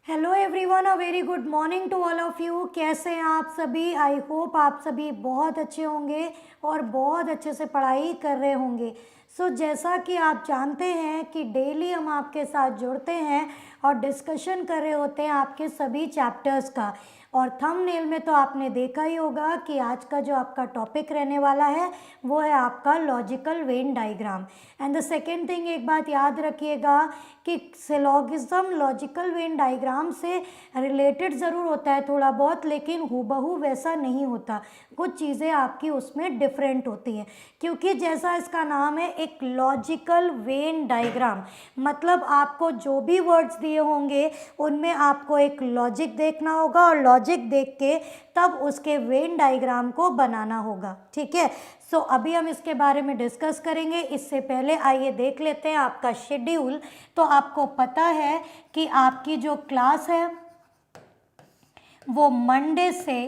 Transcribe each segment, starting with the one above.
Hello everyone, a very good morning to all of you. कैसे हैं आप सभी? आई होप आप सभी बहुत अच्छे होंगे और बहुत अच्छे से पढ़ाई कर रहे होंगे। जैसा कि आप जानते हैं कि डेली हम आपके साथ जुड़ते हैं और डिस्कशन कर रहे होते हैं आपके सभी चैप्टर्स का। और थंबनेल में तो आपने देखा ही होगा कि आज का जो आपका टॉपिक रहने वाला है वो है आपका logical Venn diagram. And the second thing, एक बात याद रखिएगा कि सिलोगिज्म लॉजिकल वेन डायग्राम से रिलेटेड ज़रूर होता है थोड़ा बहुत, लेकिन हूबहू वैसा नहीं होता। कुछ चीज़ें आपकी उसमें डिफरेंट होती हैं, क्योंकि जैसा इसका नाम है एक लॉजिकल वेन डायग्राम, मतलब आपको जो भी वर्ड्स दिए होंगे उनमें आपको एक लॉजिक देखना होगा और लॉजिक देख के तब उसके वेन डायग्राम को बनाना होगा। ठीक है, अभी हम इसके बारे में डिस्कस करेंगे। इससे पहले आइए देख लेते हैं आपका शेड्यूल। तो आपको पता है कि आपकी जो क्लास है वो मंडे से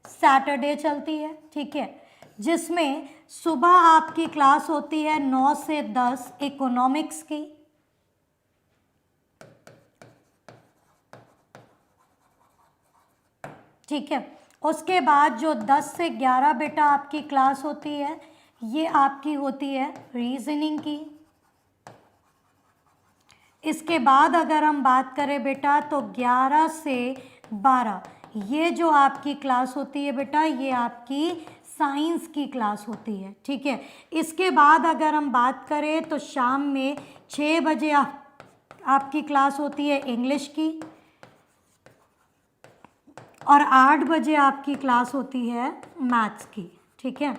सैटरडे चलती है। ठीक है, जिसमें सुबह आपकी क्लास होती है 9 से 10 इकोनॉमिक्स की। ठीक है, उसके बाद जो 10 से 11 बेटा आपकी क्लास होती है ये आपकी होती है रीजनिंग की। इसके बाद अगर हम बात करें बेटा तो 11 से 12 ये जो आपकी क्लास होती है बेटा ये आपकी साइंस की क्लास होती है। ठीक है, इसके बाद अगर हम बात करें तो शाम में 6 बजे आपकी क्लास होती है इंग्लिश की और 8 बजे आपकी क्लास होती है मैथ्स की। ठीक है,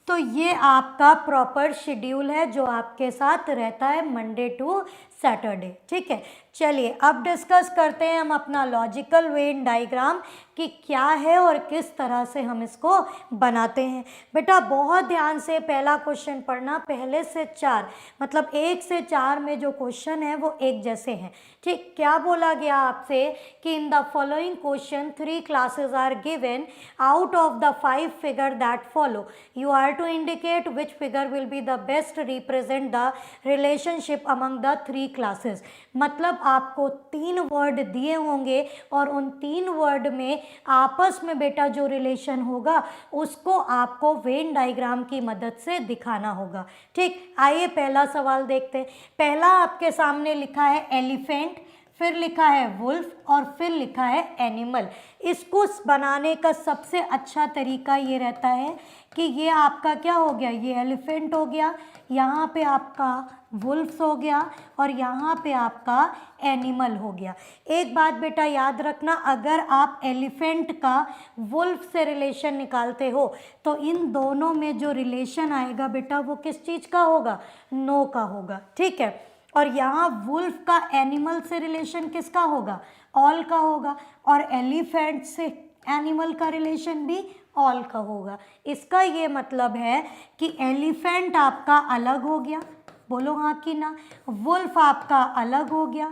तो ये आपका प्रॉपर शेड्यूल है जो आपके साथ रहता है मंडे टू सैटरडे। ठीक है, चलिए अब डिस्कस करते हैं हम अपना लॉजिकल वेन डायग्राम कि क्या है और किस तरह से हम इसको बनाते हैं। बेटा बहुत ध्यान से पहला क्वेश्चन पढ़ना, पहले से 4 मतलब 1 से 4 में जो क्वेश्चन है वो एक जैसे हैं। ठीक, क्या बोला गया आपसे कि in the following question 3 classes are given out of the 5 figure that follow you are to indicate which figure will be the best represent the relationship among the 3 classes। मतलब आपको 3 वर्ड दिए होंगे और उन 3 वर्ड में आपस में बेटा जो रिलेशन होगा उसको आपको वेन डायग्राम की मदद से दिखाना होगा। ठीक, आइए पहला सवाल देखते हैं। पहला आपके सामने लिखा है एलिफेंट, फिर लिखा है वुल्फ और फिर लिखा है एनिमल। इसको बनाने का सबसे अच्छा तरीका ये रहता है कि ये आपका क्या हो गया, ये एलिफेंट हो गया, यहाँ पे आपका वुल्फ हो गया और यहाँ पे आपका एनिमल हो गया। एक बात बेटा याद रखना, अगर आप एलिफेंट का वुल्फ से रिलेशन निकालते हो तो इन दोनों में जो रिलेशन आएगा बेटा वो किस चीज़ का होगा, नो का होगा। ठीक है, और यहाँ वुल्फ का एनिमल से रिलेशन किसका होगा, ऑल का होगा, और एलिफेंट से एनिमल का रिलेशन भी ऑल का होगा। इसका ये मतलब है कि एलिफेंट आपका अलग हो गया, बोलो हाँ कि ना, वुल्फ आपका अलग हो गया।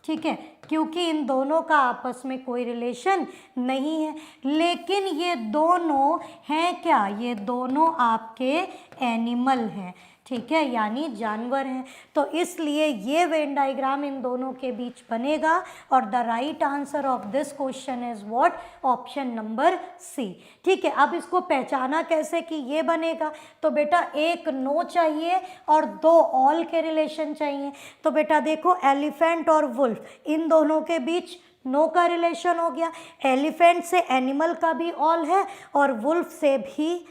ठीक है, क्योंकि इन दोनों का आपस में कोई रिलेशन नहीं है, लेकिन ये दोनों हैं क्या, ये दोनों आपके एनिमल हैं। ठीक है, यानी जानवर हैं, तो इसलिए ये वेन डायग्राम इन दोनों के बीच बनेगा और the right answer of this question is what, option number C. ठीक है, अब इसको पहचाना कैसे कि ये बनेगा, तो बेटा एक नो चाहिए और 2 ऑल के रिलेशन चाहिए। तो बेटा देखो एलिफेंट और वुल्फ इन दोनों के बीच नो का रिलेशन हो गया, एलिफेंट से एनिमल का भी ऑल है और वुल्फ से भी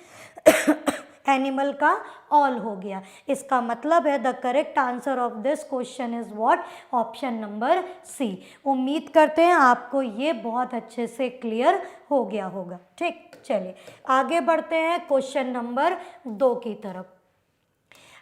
एनिमल का ऑल हो गया। इसका मतलब है the correct answer of this question is what, option number C. उम्मीद करते हैं आपको ये बहुत अच्छे से क्लियर हो गया होगा। ठीक, चलिए आगे बढ़ते हैं क्वेश्चन नंबर 2 की तरफ।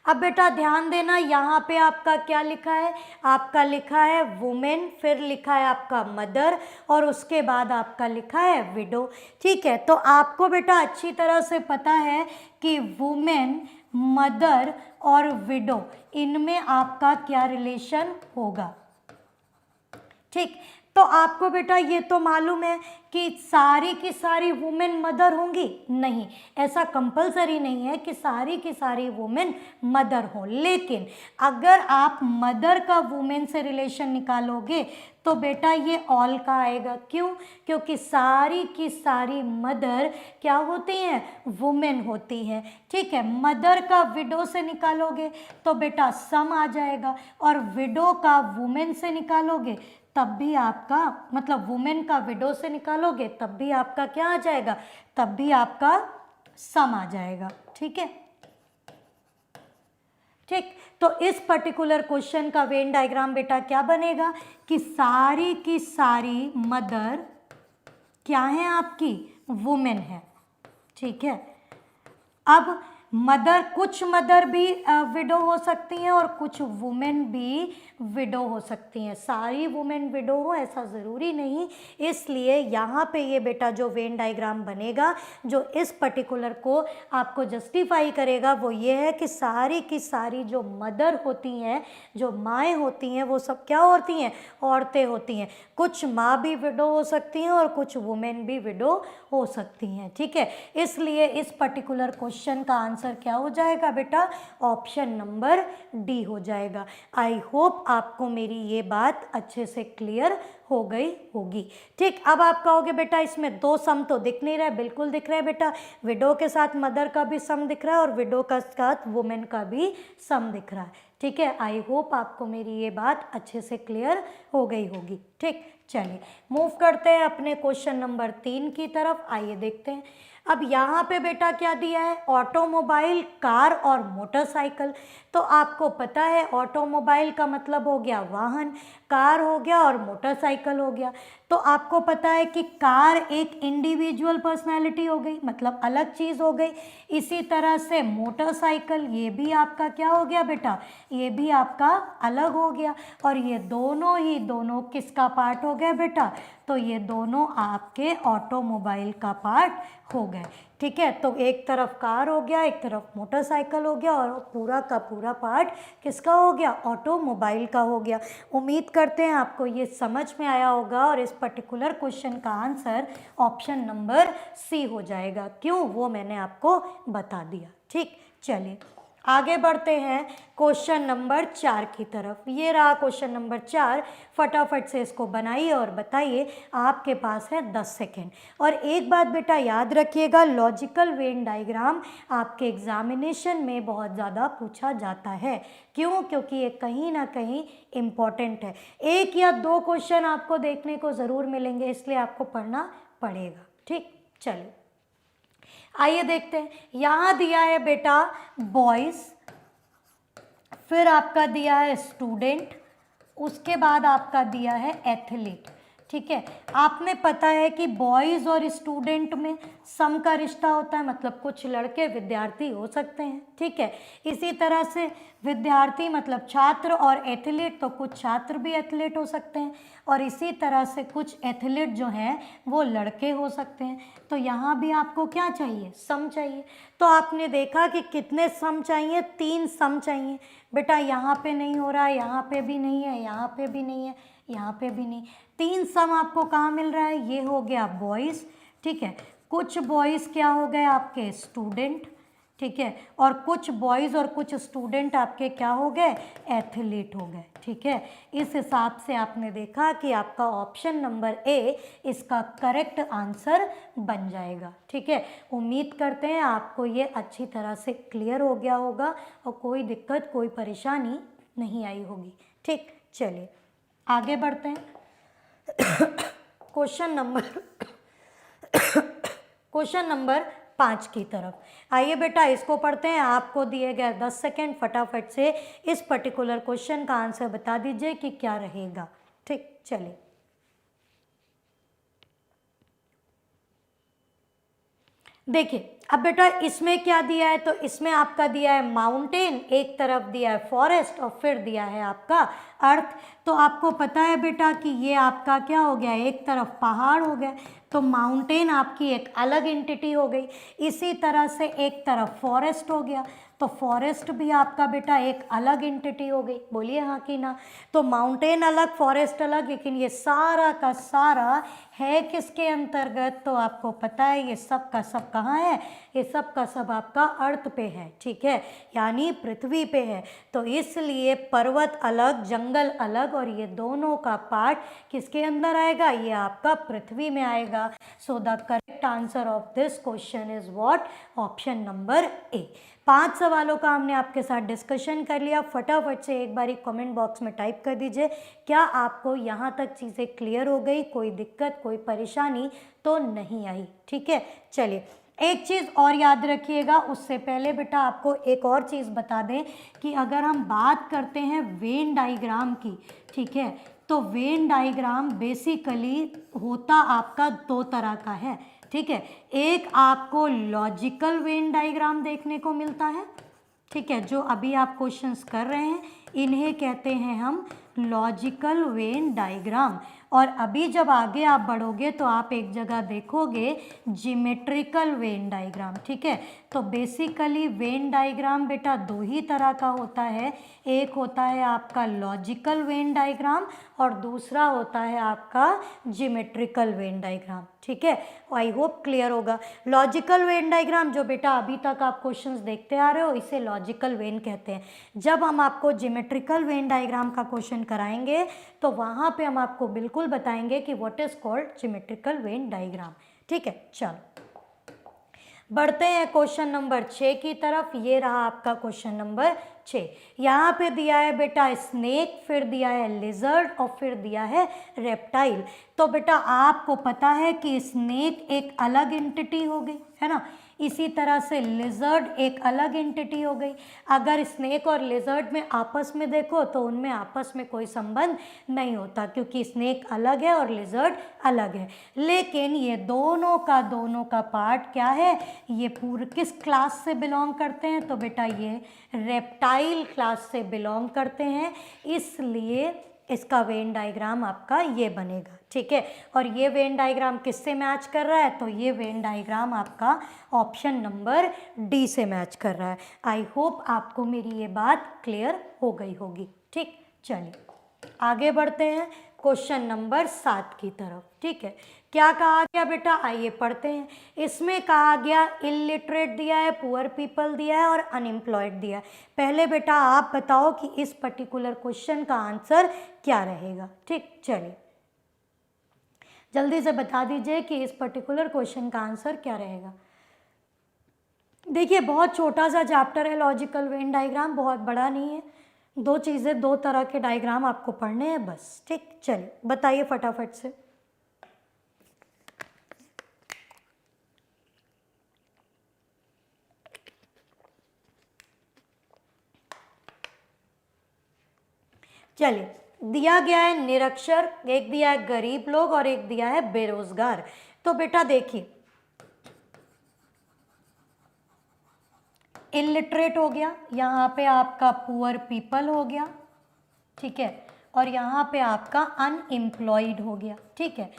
अब बेटा ध्यान देना, यहाँ पे आपका क्या लिखा है, आपका लिखा है वुमेन, फिर लिखा है आपका मदर और उसके बाद आपका लिखा है विडो। ठीक है, तो आपको बेटा अच्छी तरह से पता है कि वुमेन, मदर और विडो इनमें आपका क्या रिलेशन होगा। ठीक, तो आपको बेटा ये तो मालूम है कि सारी की सारी वुमेन मदर होंगी? नहीं, ऐसा कंपलसरी नहीं है कि सारी की सारी वुमेन मदर हो, लेकिन अगर आप मदर का वुमेन से रिलेशन निकालोगे तो बेटा ये ऑल का आएगा। क्यों? क्योंकि सारी की सारी मदर क्या होती हैं? वुमेन होती हैं। ठीक है, मदर का विडो से निकालोगे तो बेटा सम आ जाएगा, और विडो का वुमेन से निकालोगे तब भी आपका, मतलब वुमेन का विडो से निकालोगे तब भी आपका क्या आ जाएगा? तब भी आपका सम आ जाएगा। ठीक है, ठीक। तो इस पर्टिकुलर क्वेश्चन का वेन डायग्राम बेटा क्या बनेगा कि सारी की सारी मदर क्या है? आपकी वुमेन है। ठीक है, अब मदर, कुछ मदर भी विडो हो सकती हैं और कुछ वुमेन भी विडो हो सकती हैं। सारी वुमेन विडो हो ऐसा ज़रूरी नहीं, इसलिए यहाँ पे ये बेटा जो वेन डायग्राम बनेगा, जो इस पर्टिकुलर को आपको जस्टिफाई करेगा, वो ये है कि सारी की सारी जो मदर होती हैं, जो माएँ होती हैं, वो सब क्या होती हैं? औरतें होती हैं। कुछ माँ भी विडो हो सकती हैं और कुछ वुमेन भी विडो हो सकती हैं। ठीक है, इसलिए इस पर्टिकुलर क्वेश्चन का आंसर क्या हो जाएगा बेटा? ऑप्शन नंबर डी हो जाएगा। आई होप आपको मेरी ये बात अच्छे से क्लियर हो गई होगी। ठीक, अब आप कहोगे बेटा इसमें दो सम तो दिख नहीं रहा है। बिल्कुल दिख रहा है बेटा, विडो के साथ मदर का भी सम दिख रहा है और विडो के साथ वुमेन का भी सम दिख रहा है। ठीक है, आई होप आपको मेरी ये बात अच्छे से क्लियर हो गई होगी। ठीक, चलिए मूव करते हैं अपने क्वेश्चन नंबर 3 की तरफ। आइए देखते हैं। अब यहाँ पे बेटा क्या दिया है? ऑटोमोबाइल, कार और मोटरसाइकिल। तो आपको पता है ऑटोमोबाइल का मतलब हो गया वाहन, कार हो गया और मोटरसाइकिल हो गया। तो आपको पता है कि कार एक इंडिविजुअल पर्सनैलिटी हो गई, मतलब अलग चीज़ हो गई। इसी तरह से मोटरसाइकिल, ये भी आपका क्या हो गया बेटा? ये भी आपका अलग हो गया। और ये दोनों ही दोनों किसका पार्ट हो गया बेटा? तो ये दोनों आपके ऑटोमोबाइल का पार्ट हो गए। ठीक है, तो एक तरफ कार हो गया, एक तरफ मोटरसाइकिल हो गया, और पूरा का पूरा पार्ट किसका हो गया? ऑटोमोबाइल का हो गया। उम्मीद करते हैं आपको ये समझ में आया होगा और इस पर्टिकुलर क्वेश्चन का आंसर ऑप्शन नंबर सी हो जाएगा। क्यों? वो मैंने आपको बता दिया। ठीक, चलिए आगे बढ़ते हैं क्वेश्चन नंबर 4 की तरफ। ये रहा क्वेश्चन नंबर 4। फटाफट से इसको बनाइए और बताइए। आपके पास है 10 सेकेंड। और एक बात बेटा याद रखिएगा, लॉजिकल वेन डायग्राम आपके एग्जामिनेशन में बहुत ज़्यादा पूछा जाता है। क्यों? क्योंकि ये कहीं ना कहीं इम्पॉर्टेंट है। 1 या 2 क्वेश्चन आपको देखने को ज़रूर मिलेंगे, इसलिए आपको पढ़ना पड़ेगा। ठीक, चलिए आइए देखते हैं। यहाँ दिया है बेटा बॉयज़, फिर आपका दिया है स्टूडेंट, उसके बाद आपका दिया है एथलीट। ठीक है, आप में पता है कि बॉयज़ और स्टूडेंट में सम का रिश्ता होता है, मतलब कुछ लड़के विद्यार्थी हो सकते हैं। ठीक है, इसी तरह से विद्यार्थी मतलब छात्र, और एथलीट तो कुछ छात्र भी एथलीट हो सकते हैं, और इसी तरह से कुछ एथलीट जो हैं वो लड़के हो सकते हैं। तो यहाँ भी आपको क्या चाहिए? सम चाहिए। तो आपने देखा कि कितने सम चाहिए? 3 सम चाहिए बेटा। यहाँ पे नहीं हो रहा है, यहाँ पे भी नहीं है, यहाँ पे भी नहीं है, यहाँ पे भी नहीं। 3 सम आपको कहाँ मिल रहा है? ये हो गया बॉयज़। ठीक है, कुछ बॉयज़ क्या हो गए? आपके स्टूडेंट। ठीक है, और कुछ बॉयज़ और कुछ स्टूडेंट आपके क्या हो गए? एथलीट हो गए। ठीक है, इस हिसाब से आपने देखा कि आपका ऑप्शन नंबर ए इसका करेक्ट आंसर बन जाएगा। ठीक है, उम्मीद करते हैं आपको ये अच्छी तरह से क्लियर हो गया होगा और कोई दिक्कत, कोई परेशानी नहीं आई होगी। ठीक, चलिए आगे बढ़ते हैं क्वेश्चन नंबर 5 की तरफ। आइए बेटा इसको पढ़ते हैं। आपको दिए गए 10 सेकेंड, फटाफट से इस पर्टिकुलर क्वेश्चन का आंसर बता दीजिए कि क्या रहेगा। ठीक, चलिए देखिए। अब बेटा इसमें क्या दिया है? तो इसमें आपका दिया है माउंटेन, एक तरफ दिया है फॉरेस्ट, और फिर दिया है आपका अर्थ। तो आपको पता है बेटा कि ये आपका क्या हो गया? एक तरफ पहाड़ हो गया, तो माउंटेन आपकी एक अलग एंटिटी हो गई। इसी तरह से एक तरफ फॉरेस्ट हो गया, तो फॉरेस्ट भी आपका बेटा एक अलग एंटिटी हो गई, बोलिए हाँ कि ना। तो माउंटेन अलग, फॉरेस्ट अलग, लेकिन ये सारा का सारा है किसके अंतर्गत, तो आपको पता है ये सब का सब कहाँ है, ये सब का सब आपका अर्थ पे है, ठीक है, यानी पृथ्वी पे है। तो इसलिए पर्वत अलग, जंगल अलग, और ये दोनों का पार्ट किसके अंदर आएगा, ये आपका पृथ्वी में आएगा। सो the correct answer of this question is what, option number A. 5 सवालों का हमने आपके साथ डिस्कशन कर लिया। फटाफट से एक बारी कमेंट बॉक्स में टाइप कर दीजिए, क्या आपको यहाँ तक चीज़ें क्लियर हो गई, कोई दिक्कत कोई परेशानी तो नहीं आई, ठीक है। चलिए एक चीज़ और याद रखिएगा, उससे पहले बेटा आपको एक और चीज़ बता दें कि अगर हम बात करते हैं वेन डायग्राम की, ठीक है, तो वेन डायग्राम बेसिकली होता आपका 2 तरह का है, ठीक है। एक आपको लॉजिकल वेन डायग्राम देखने को मिलता है, ठीक है, जो अभी आप क्वेश्चंस कर रहे हैं इन्हें कहते हैं हम लॉजिकल वेन डायग्राम। और अभी जब आगे आप बढ़ोगे तो आप एक जगह देखोगे जिमेट्रिकल वेन डायग्राम, ठीक है। तो बेसिकली वेन डायग्राम बेटा 2 ही तरह का होता है, एक होता है आपका लॉजिकल वेन डायग्राम और दूसरा होता है आपका जिमेट्रिकल वेन डायग्राम, ठीक है। आई होप क्लियर होगा। लॉजिकल वेन डायग्राम जो बेटा अभी तक आप क्वेश्चंस देखते आ रहे हो इसे लॉजिकल वेन कहते हैं। जब हम आपको जिमेट्रिकल वेन डायग्राम का क्वेश्चन कराएंगे तो वहाँ पे हम आपको बिल्कुल बताएंगे कि what is called geometrical Venn diagram, ठीक है। चलो बढ़ते हैं क्वेश्चन नंबर 6 की तरफ। ये रहा आपका क्वेश्चन नंबर 6। यहाँ पे दिया है बेटा स्नेक, फिर दिया है लिजर्ड और फिर दिया है रेप्टाइल। तो बेटा आपको पता है कि स्नेक एक अलग एंटिटी हो गई है ना, इसी तरह से लिजर्ड एक अलग एंटिटी हो गई। अगर स्नेक और लिजर्ड में आपस में देखो तो उनमें आपस में कोई संबंध नहीं होता क्योंकि स्नेक अलग है और लिजर्ड अलग है। लेकिन ये दोनों का पार्ट क्या है, ये पूरे किस क्लास से बिलोंग करते हैं, तो बेटा ये रेप्टाइल क्लास से बिलोंग करते हैं, इसलिए इसका वेन डायग्राम आपका ये बनेगा, ठीक है। और ये वेन डायग्राम किससे मैच कर रहा है, तो ये वेन डायग्राम आपका ऑप्शन नंबर डी से मैच कर रहा है। आई होप आपको मेरी ये बात क्लियर हो गई होगी, ठीक। चलिए आगे बढ़ते हैं क्वेश्चन नंबर 7 की तरफ, ठीक है। क्या कहा गया बेटा, आइए पढ़ते हैं। इसमें कहा गया इलिटरेट दिया है, पुअर पीपल दिया है और अनएम्प्लॉयड दिया है। पहले बेटा आप बताओ कि इस पर्टिकुलर क्वेश्चन का आंसर क्या रहेगा, ठीक। चलिए जल्दी से बता दीजिए कि इस पर्टिकुलर क्वेश्चन का आंसर क्या रहेगा। देखिए बहुत छोटा सा चैप्टर है लॉजिकल वेन डायग्राम, बहुत बड़ा नहीं है, 2 चीज़ें 2 तरह के डायग्राम आपको पढ़ने हैं बस, ठीक। चलिए बताइए फटाफट से। चलिए दिया गया है निरक्षर, एक दिया है गरीब लोग और एक दिया है बेरोजगार। तो बेटा देखिए इलिटरेट हो गया, यहाँ पे आपका पुअर पीपल हो गया, ठीक है, और यहाँ पे आपका अनएम्प्लॉयड हो गया, ठीक है।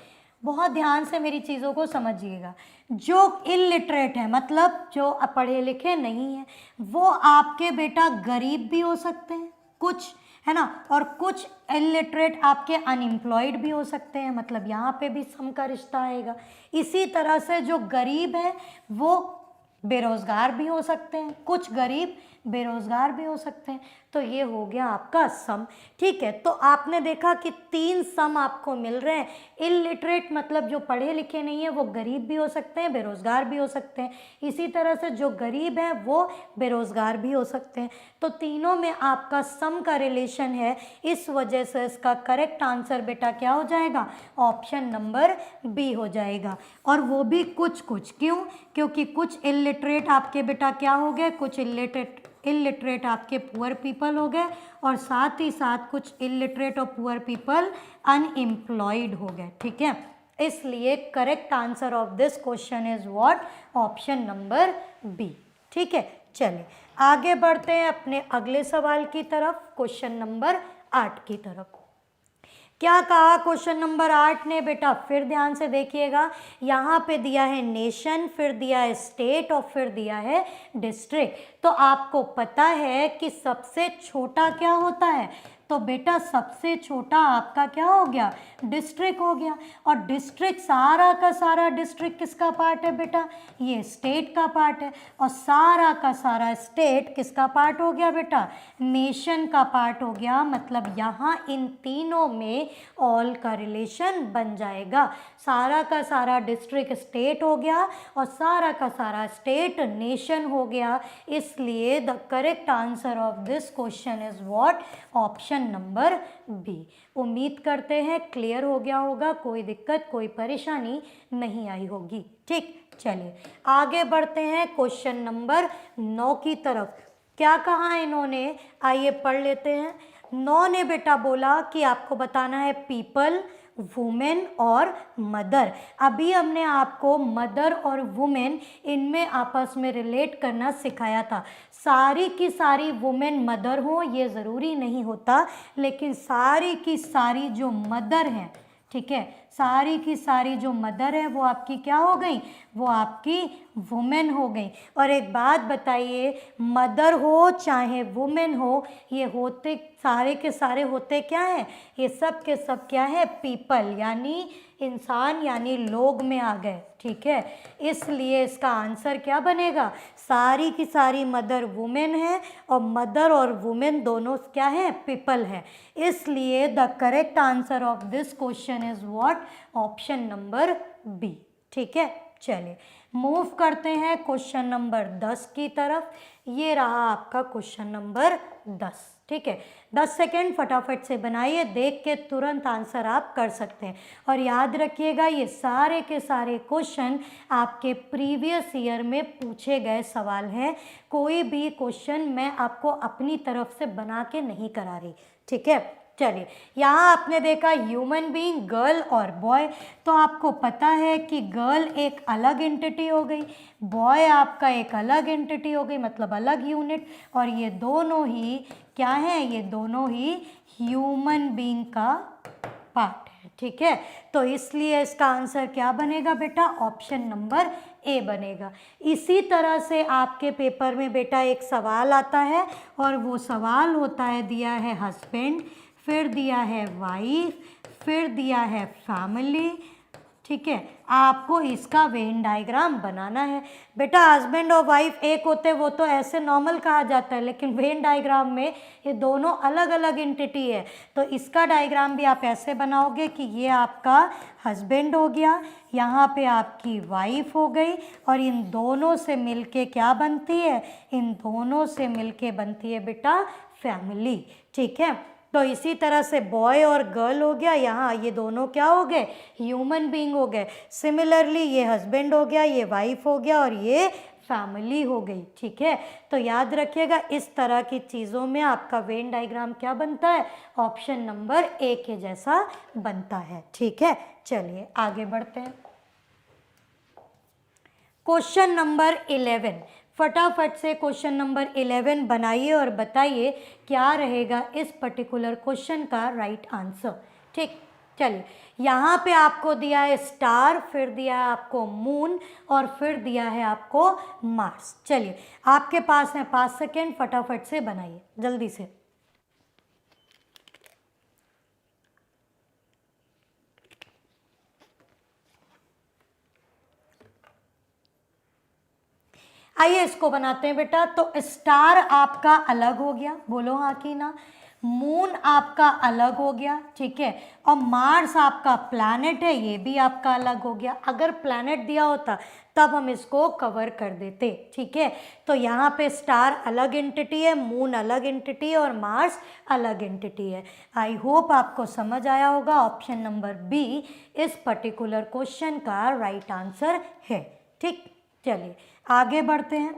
बहुत ध्यान से मेरी चीज़ों को समझिएगा। जो इलिटरेट है मतलब जो पढ़े लिखे नहीं है वो आपके बेटा गरीब भी हो सकते हैं कुछ, है ना, और कुछ इलिटरेट आपके अनएम्प्लॉयड भी हो सकते हैं, मतलब यहाँ पे भी सम का रिश्ता आएगा। इसी तरह से जो गरीब है वो बेरोजगार भी हो सकते हैं, कुछ गरीब बेरोजगार भी हो सकते हैं। तो ये हो गया आपका सम, ठीक है। तो आपने देखा कि 3 सम आपको मिल रहे हैं। इलिटरेट मतलब जो पढ़े लिखे नहीं है वो गरीब भी हो सकते हैं, बेरोजगार भी हो सकते हैं। इसी तरह से जो गरीब है वो बेरोजगार भी हो सकते हैं। तो तीनों में आपका सम का रिलेशन है, इस वजह से इसका करेक्ट आंसर बेटा क्या हो जाएगा, ऑप्शन नंबर बी हो जाएगा। और वो भी कुछ कुछ, क्यों, क्योंकि कुछ इलिटरेट आपके बेटा क्या हो गए, कुछ इलिटरेट आपके पुअर पीपल हो गए और साथ ही साथ कुछ इलिटरेट और पुअर पीपल अनएम्प्लॉयड हो गए, ठीक है। इसलिए correct answer of this question is what, option number B, ठीक है। चलिए आगे बढ़ते हैं अपने अगले सवाल की तरफ, क्वेश्चन नंबर 8 की तरफ। क्या कहा क्वेश्चन नंबर 8 ने बेटा, फिर ध्यान से देखिएगा। यहाँ पे दिया है नेशन, फिर दिया है स्टेट और फिर दिया है डिस्ट्रिक्ट। तो आपको पता है कि सबसे छोटा क्या होता है, तो बेटा सबसे छोटा आपका क्या हो गया, डिस्ट्रिक्ट हो गया। और डिस्ट्रिक्ट सारा का सारा डिस्ट्रिक्ट किसका पार्ट है बेटा, ये स्टेट का पार्ट है। और सारा का सारा स्टेट किसका पार्ट हो गया बेटा, नेशन का पार्ट हो गया। मतलब यहाँ इन तीनों में ऑल का रिलेशन बन जाएगा। सारा का सारा डिस्ट्रिक्ट स्टेट हो गया और सारा का सारा स्टेट नेशन हो गया। इसलिए the correct answer of this question is what, option number B. उम्मीद करते हैं क्लियर हो गया होगा, कोई दिक्कत कोई परेशानी नहीं आई होगी। ठीक, चलिए आगे बढ़ते हैं क्वेश्चन नंबर 9 की तरफ। क्या कहा इन्होंने, आइए पढ़ लेते हैं। 9 ने बेटा बोला कि आपको बताना है पीपल, वुमेन और मदर। अभी हमने आपको मदर और वुमेन इनमें आपस में रिलेट करना सिखाया था। सारी की सारी वुमेन मदर हो ये ज़रूरी नहीं होता, लेकिन सारी की सारी जो मदर हैं, ठीक है, सारी की सारी जो मदर है वो आपकी क्या हो गई, वो आपकी वुमेन हो गई। और एक बात बताइए, मदर हो चाहे वुमेन हो, ये होते सारे के सारे होते क्या हैं, ये सब के सब क्या है, पीपल, यानी इंसान यानी लोग में आ गए। ठीक है, इसलिए इसका आंसर क्या बनेगा, सारी की सारी मदर वुमेन है और मदर और वुमेन दोनों क्या है, पीपल है। इसलिए the correct answer of this question is what, option number B. ठीक है, चलिए मूव करते हैं क्वेश्चन नंबर 10 की तरफ। ये रहा आपका क्वेश्चन नंबर 10। ठीक है, 10 सेकेंड फटाफट से बनाइए, देख के तुरंत आंसर आप कर सकते हैं। और याद रखिएगा ये सारे के सारे क्वेश्चन आपके प्रीवियस ईयर में पूछे गए सवाल हैं। कोई भी क्वेश्चन मैं आपको अपनी तरफ से बना के नहीं करा रही। ठीक है, चलिए यहाँ आपने देखा ह्यूमन बीइंग, गर्ल और बॉय। तो आपको पता है कि गर्ल एक अलग एंटिटी हो गई, बॉय आपका एक अलग एंटिटी हो गई, मतलब अलग यूनिट। और ये दोनों ही क्या है, ये दोनों ही ह्यूमन बीइंग का पार्ट है। ठीक है, तो इसलिए इसका आंसर क्या बनेगा बेटा, ऑप्शन नंबर ए बनेगा। इसी तरह से आपके पेपर में बेटा एक सवाल आता है और वो सवाल होता है, दिया है हस्बैंड, फिर दिया है वाइफ, फिर दिया है फैमिली। ठीक है, आपको इसका वेन डायग्राम बनाना है। बेटा हस्बैंड और वाइफ एक होते वो तो ऐसे नॉर्मल कहा जाता है, लेकिन वेन डायग्राम में ये दोनों अलग अलग एंटिटी है। तो इसका डायग्राम भी आप ऐसे बनाओगे कि ये आपका हस्बैंड हो गया, यहाँ पे आपकी वाइफ हो गई, और इन दोनों से मिलके क्या बनती है, इन दोनों से मिलके बनती है बेटा फैमिली। ठीक है, तो इसी तरह से बॉय और गर्ल हो गया, यहाँ ये दोनों क्या हो गए, ह्यूमन बीइंग हो गए। सिमिलरली ये हस्बैंड हो गया, ये वाइफ हो गया और ये फैमिली हो गई। ठीक है, तो याद रखिएगा इस तरह की चीज़ों में आपका वेन डायग्राम क्या बनता है, ऑप्शन नंबर ए के जैसा बनता है। ठीक है, चलिए आगे बढ़ते हैं। क्वेश्चन नंबर 11, फटाफट से क्वेश्चन नंबर 11 बनाइए और बताइए क्या रहेगा इस पर्टिकुलर क्वेश्चन का राइट आंसर। ठीक, चलिए यहाँ पे आपको दिया है स्टार, फिर दिया है आपको मून और फिर दिया है आपको मार्स। चलिए आपके पास है 5 सेकेंड, फटाफट से बनाइए जल्दी से। आइए इसको बनाते हैं बेटा। तो स्टार आपका अलग हो गया, बोलो हाँ कि ना। मून आपका अलग हो गया, ठीक है। और मार्स आपका प्लैनेट है, ये भी आपका अलग हो गया। अगर प्लैनेट दिया होता तब हम इसको कवर कर देते, ठीक है। तो यहाँ पे स्टार अलग एंटिटी है, मून अलग एंटिटी है और मार्स अलग एंटिटी है। आई होप आपको समझ आया होगा। ऑप्शन नंबर बी इस पर्टिकुलर क्वेश्चन का राइट आंसर है। ठीक, चलिए आगे बढ़ते हैं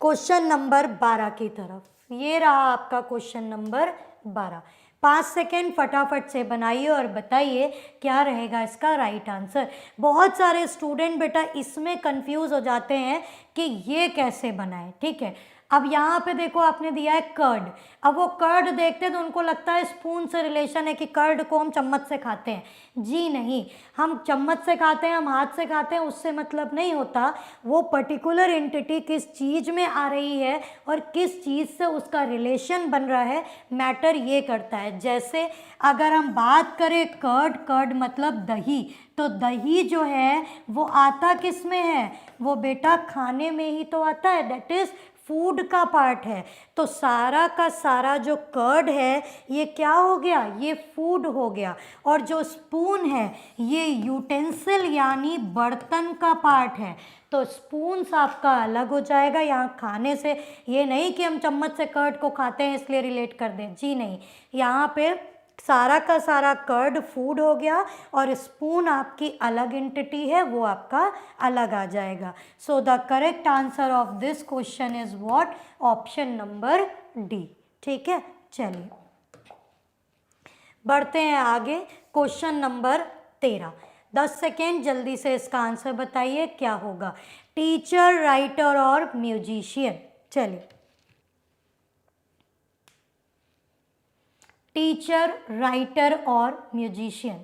क्वेश्चन नंबर 12 की तरफ। ये रहा आपका क्वेश्चन नंबर 12। 5 सेकेंड फटाफट से बनाइए और बताइए क्या रहेगा इसका राइट आंसर। बहुत सारे स्टूडेंट बेटा इसमें कंफ्यूज हो जाते हैं कि ये कैसे बनाएं, ठीक है। अब यहाँ पे देखो आपने दिया है कर्ड। अब वो कर्ड देखते हैं तो उनको लगता है स्पून से रिलेशन है कि कर्ड को हम चम्मच से खाते हैं। जी नहीं, हम चम्मच से खाते हैं, हम हाथ से खाते हैं, उससे मतलब नहीं होता। वो पर्टिकुलर एंटिटी किस चीज़ में आ रही है और किस चीज़ से उसका रिलेशन बन रहा है, मैटर ये करता है। जैसे अगर हम बात करें कर्ड, कर्ड मतलब दही, तो दही जो है वो आता किस में है, वो बेटा खाने में ही तो आता है, दैट इज़ फूड का पार्ट है। तो सारा का सारा जो कर्ड है ये क्या हो गया, ये फूड हो गया। और जो स्पून है ये यूटेंसिल यानी बर्तन का पार्ट है। तो स्पून आपका अलग हो जाएगा यहाँ खाने से। ये नहीं कि हम चम्मच से कर्ड को खाते हैं इसलिए रिलेट कर दें, जी नहीं। यहाँ पे सारा का सारा कर्ड फूड हो गया और स्पून आपकी अलग एंटिटी है, वो आपका अलग आ जाएगा। सो the correct answer of this question is what, option number D. ठीक है, चलिए बढ़ते हैं आगे। क्वेश्चन नंबर 13, 10 सेकेंड जल्दी से इसका आंसर बताइए क्या होगा। टीचर, राइटर और म्यूजिशियन। चलिए, टीचर, राइटर और म्यूजिशियन।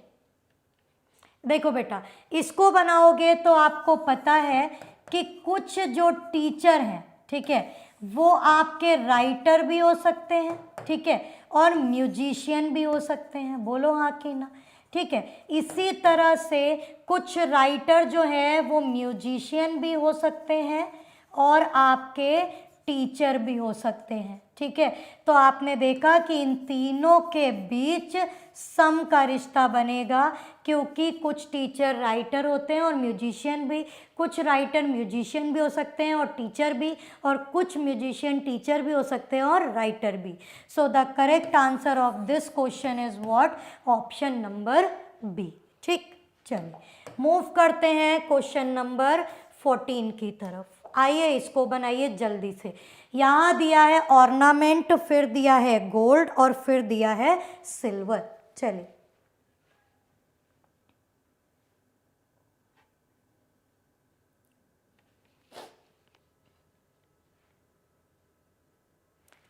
देखो बेटा, इसको बनाओगे तो आपको पता है कि कुछ जो टीचर हैं, ठीक है, वो आपके राइटर भी हो सकते हैं, ठीक है, और म्यूजिशियन भी हो सकते हैं। बोलो हाँ कि ना। ठीक है, इसी तरह से कुछ राइटर जो है वो म्यूजिशियन भी हो सकते हैं और आपके टीचर भी हो सकते हैं। ठीक है, तो आपने देखा कि इन तीनों के बीच सम का रिश्ता बनेगा, क्योंकि कुछ टीचर राइटर होते हैं और म्यूजिशियन भी, कुछ राइटर म्यूजिशियन भी हो सकते हैं और टीचर भी, और कुछ म्यूजिशियन टीचर भी हो सकते हैं और राइटर भी। So the correct answer of this question is what, option number B. ठीक, चलिए मूव करते हैं क्वेश्चन नंबर 14 की तरफ। आइए इसको बनाइए जल्दी से। यहाँ दिया है ऑर्नामेंट, फिर दिया है गोल्ड और फिर दिया है सिल्वर। चलिए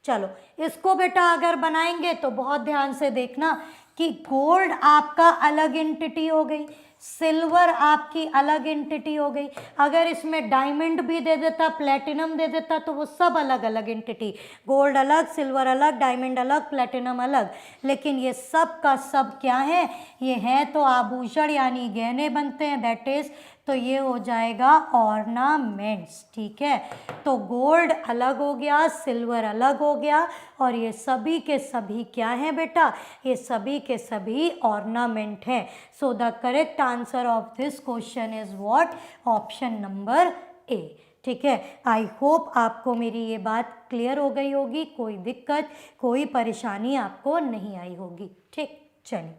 चलो इसको बेटा अगर बनाएंगे तो बहुत ध्यान से देखना कि गोल्ड आपका अलग एंटिटी हो गई, सिल्वर आपकी अलग एंटिटी हो गई। अगर इसमें डायमंड भी दे देता, प्लेटिनम दे देता, तो वो सब अलग अलग एंटिटी, गोल्ड अलग, सिल्वर अलग, डायमंड अलग, प्लेटिनम अलग। लेकिन ये सब का सब क्या है, ये है तो आभूषण यानी गहने बनते हैं, दैट इज, तो ये हो जाएगा ऑर्नामेंट्स। ठीक है, तो गोल्ड अलग हो गया, सिल्वर अलग हो गया, और ये सभी के सभी क्या हैं बेटा, ये सभी के सभी ऑर्नामेंट हैं। So the correct answer of this question is what, option number A. ठीक है, आई होप आपको मेरी ये बात क्लियर हो गई होगी, कोई दिक्कत कोई परेशानी आपको नहीं आई होगी। ठीक, चलिए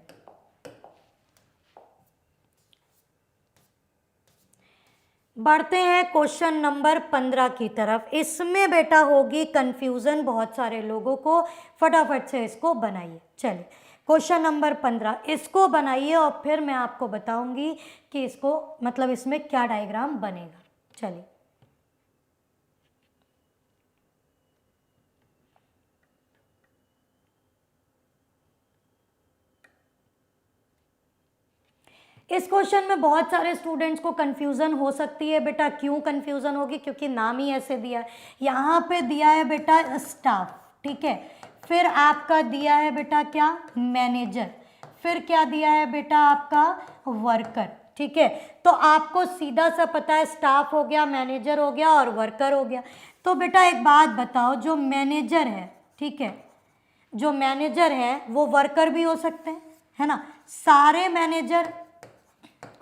बढ़ते हैं क्वेश्चन नंबर 15 की तरफ। इसमें बेटा होगी कंफ्यूजन बहुत सारे लोगों को, फटाफट से इसको बनाइए। चलिए क्वेश्चन नंबर 15 इसको बनाइए और फिर मैं आपको बताऊंगी कि इसको मतलब इसमें क्या डायग्राम बनेगा। चलिए इस क्वेश्चन में बहुत सारे स्टूडेंट्स को कंफ्यूजन हो सकती है बेटा। क्यों कंफ्यूजन होगी, क्योंकि नाम ही ऐसे दिया है। यहाँ पे दिया है बेटा स्टाफ, ठीक है, फिर आपका दिया है बेटा क्या, मैनेजर, फिर क्या दिया है बेटा आपका वर्कर। ठीक है, तो आपको सीधा सा पता है स्टाफ हो गया, मैनेजर हो गया और वर्कर हो गया। तो बेटा एक बात बताओ, जो मैनेजर है, ठीक है, जो मैनेजर है वो वर्कर भी हो सकते हैं, है ना। सारे मैनेजर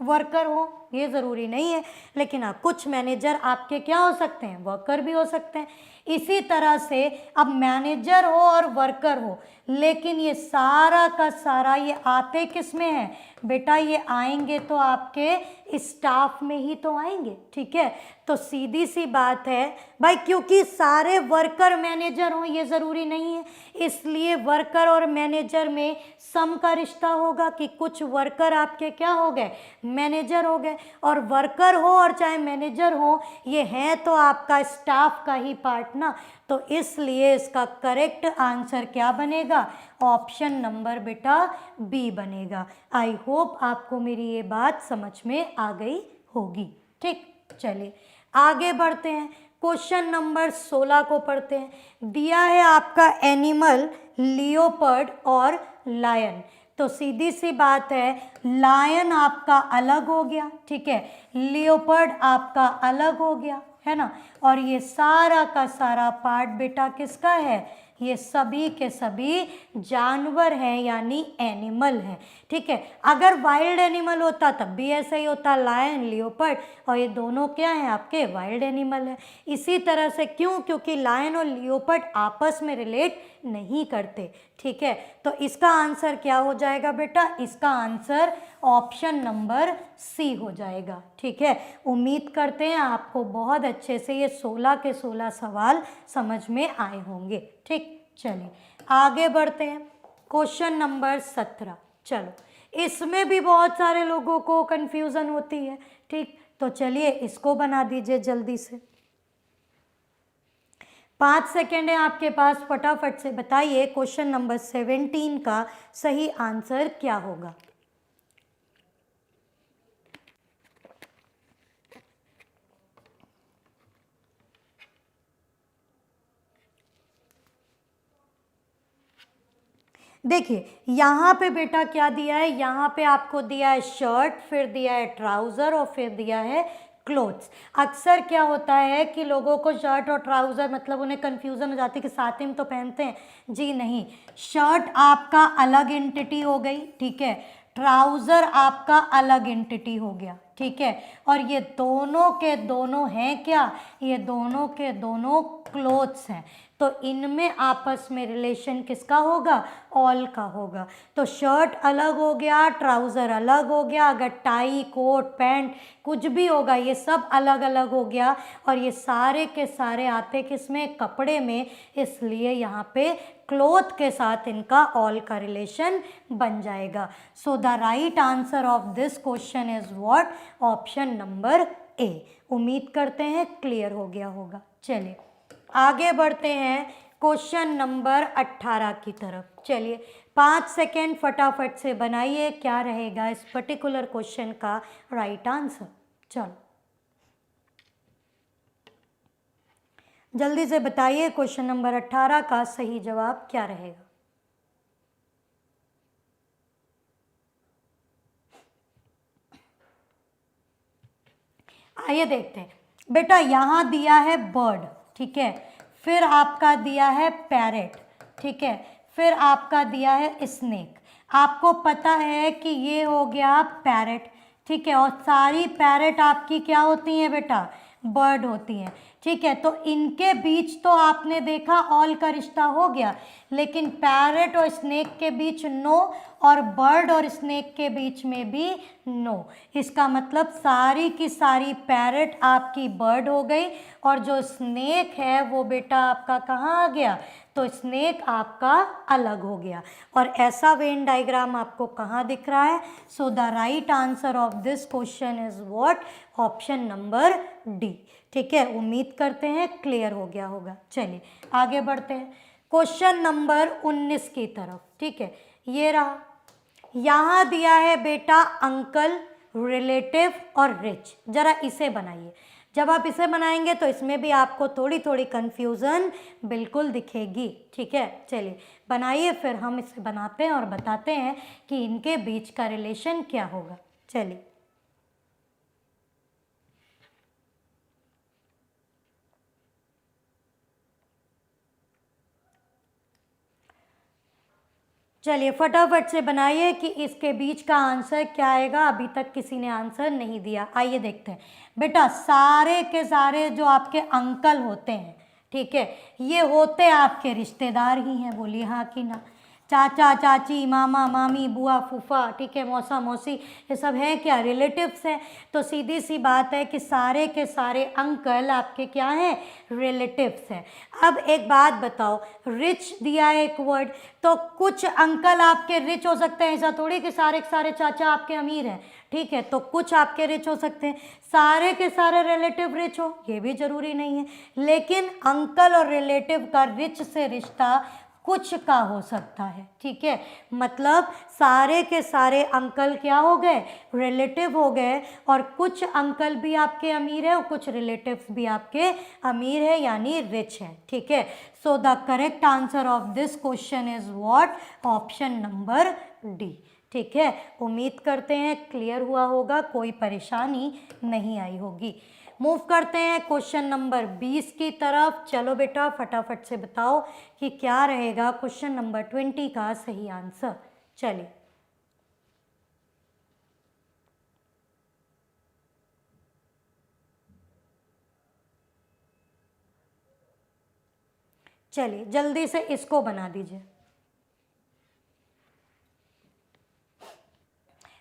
वर्कर हो ये ज़रूरी नहीं है, लेकिन हाँ कुछ मैनेजर आपके क्या हो सकते हैं, वर्कर भी हो सकते हैं। इसी तरह से अब मैनेजर हो और वर्कर हो, लेकिन ये सारा का सारा ये आते किस में है बेटा, ये आएंगे तो आपके स्टाफ में ही तो आएंगे। ठीक है, तो सीधी सी बात है भाई, क्योंकि सारे वर्कर मैनेजर हों ये ज़रूरी नहीं है, इसलिए वर्कर और मैनेजर में सम का रिश्ता होगा कि कुछ वर्कर आपके क्या हो गए, मैनेजर हो गए। और वर्कर हो और चाहे मैनेजर हो, ये हैं तो आपका स्टाफ का ही पार्ट ना, तो इसलिए इसका करेक्ट आंसर क्या बनेगा, ऑप्शन नंबर बेटा बी बनेगा। आई होप आपको मेरी ये बात समझ में आ गई होगी। ठीक, चलिए आगे बढ़ते हैं, क्वेश्चन नंबर 16 को पढ़ते हैं। दिया है आपका एनिमल लियोपर्ड और लायन, तो सीधी सी बात है, लायन आपका अलग हो गया, ठीक है, लियोपर्ड आपका अलग हो गया, है ना, और ये सारा का सारा पार्ट बेटा किसका है, ये सभी के सभी जानवर हैं यानी एनिमल हैं। ठीक है, अगर वाइल्ड एनिमल होता तब भी ऐसा ही होता, लायन लियोपर्ड, और ये दोनों क्या हैं आपके वाइल्ड एनिमल हैं। इसी तरह से क्यों, क्योंकि लायन और लियोपर्ड आपस में रिलेट नहीं करते। ठीक है, तो इसका आंसर क्या हो जाएगा बेटा, इसका आंसर ऑप्शन नंबर सी हो जाएगा। ठीक है, उम्मीद करते हैं आपको बहुत अच्छे से ये 16 के 16 सवाल समझ में आए होंगे। ठीक, चलिए आगे बढ़ते हैं, क्वेश्चन नंबर 17। चलो, इसमें भी बहुत सारे लोगों को कंफ्यूजन होती है। ठीक, तो चलिए इसको बना दीजिए जल्दी से, 5 सेकेंड है आपके पास, फटाफट से बताइए क्वेश्चन नंबर 17 का सही आंसर क्या होगा। देखिए यहाँ पे बेटा क्या दिया है, यहाँ पे आपको दिया है शर्ट, फिर दिया है ट्राउज़र और फिर दिया है क्लोथ्स। अक्सर क्या होता है कि लोगों को शर्ट और ट्राउज़र मतलब उन्हें कन्फ्यूज़न हो जाती है कि साथ में तो पहनते हैं, जी नहीं, शर्ट आपका अलग एंटिटी हो गई, ठीक है, ट्राउज़र आपका अलग एंटिटी हो गया, ठीक है, और ये दोनों के दोनों हैं क्या, ये दोनों के दोनों क्लोथ्स हैं, तो इनमें आपस में रिलेशन किसका होगा, ऑल का होगा। तो शर्ट अलग हो गया, ट्राउज़र अलग हो गया, अगर टाई कोट पैंट कुछ भी होगा ये सब अलग अलग हो गया, और ये सारे के सारे आते किसमें, कपड़े में, इसलिए यहाँ पे क्लोथ के साथ इनका ऑल का रिलेशन बन जाएगा। सो the right answer of this question is what, option number A. उम्मीद करते हैं क्लियर हो गया होगा। चलिए आगे बढ़ते हैं क्वेश्चन नंबर 18 की तरफ। चलिए 5 सेकेंड फटाफट से बनाइए, क्या रहेगा इस पर्टिकुलर क्वेश्चन का राइट आंसर। चलो जल्दी से बताइए क्वेश्चन नंबर 18 का सही जवाब क्या रहेगा। आइए देखते हैं बेटा, यहाँ दिया है बर्ड, ठीक है, फिर आपका दिया है पैरेट, ठीक है, फिर आपका दिया है स्नेक। आपको पता है कि ये हो गया पैरेट, ठीक है, और सारी पैरेट आपकी क्या होती हैं बेटा, बर्ड होती हैं, ठीक है, तो इनके बीच तो आपने देखा ऑल का रिश्ता हो गया, लेकिन पैरेट और स्नेक के बीच नो, और बर्ड और स्नेक के बीच में भी नो। इसका मतलब सारी की सारी पैरेट आपकी बर्ड हो गई, और जो स्नेक है वो बेटा आपका कहाँ आ गया, तो स्नेक आपका अलग हो गया। और ऐसा वेन डायग्राम आपको कहाँ दिख रहा है। So the right answer of this question is what, option number D. ठीक है, उम्मीद करते हैं क्लियर हो गया होगा। चलिए आगे बढ़ते हैं क्वेश्चन नंबर 19 की तरफ। ठीक है, ये रहा, यहाँ दिया है बेटा अंकल, रिलेटिव और रिच। जरा इसे बनाइए, जब आप इसे बनाएंगे तो इसमें भी आपको थोड़ी थोड़ी कन्फ्यूज़न बिल्कुल दिखेगी। ठीक है, चलिए बनाइए, फिर हम इसे बनाते हैं और बताते हैं कि इनके बीच का रिलेशन क्या होगा। चलिए चलिए फटाफट से बनाइए कि इसके बीच का आंसर क्या आएगा। अभी तक किसी ने आंसर नहीं दिया। आइए देखते हैं बेटा, सारे के सारे जो आपके अंकल होते हैं, ठीक है, ये होते आपके रिश्तेदार ही हैं, बोलिए हाँ कि ना। चाचा चाची, मामा मामी, बुआ फूफा, ठीक है, मौसा मौसी, ये सब है क्या, रिलेटिव्स हैं। तो सीधी सी बात है कि सारे के सारे अंकल आपके क्या हैं, रिलेटिव्स हैं। अब एक बात बताओ, रिच दिया है एक वर्ड, तो कुछ अंकल आपके रिच हो सकते हैं, ऐसा थोड़ी कि सारे के सारे चाचा आपके अमीर हैं, ठीक है। तो कुछ आपके रिच हो सकते हैं, सारे के सारे रिलेटिव रिच हो ये भी ज़रूरी नहीं है, लेकिन अंकल और रिलेटिव का रिच से रिश्ता कुछ का हो सकता है, ठीक है। मतलब सारे के सारे अंकल क्या हो गए, रिलेटिव हो गए, और कुछ अंकल भी आपके अमीर है और कुछ रिलेटिव्स भी आपके अमीर है, यानी रिच है, ठीक है। So the correct answer of this question is what, option number D, ठीक है। उम्मीद करते हैं क्लियर हुआ होगा, कोई परेशानी नहीं आई होगी। मूव करते हैं क्वेश्चन नंबर 20 की तरफ। चलो बेटा फटाफट से बताओ कि क्या रहेगा क्वेश्चन नंबर 20 का सही आंसर। चलिए चलिए जल्दी से इसको बना दीजिए।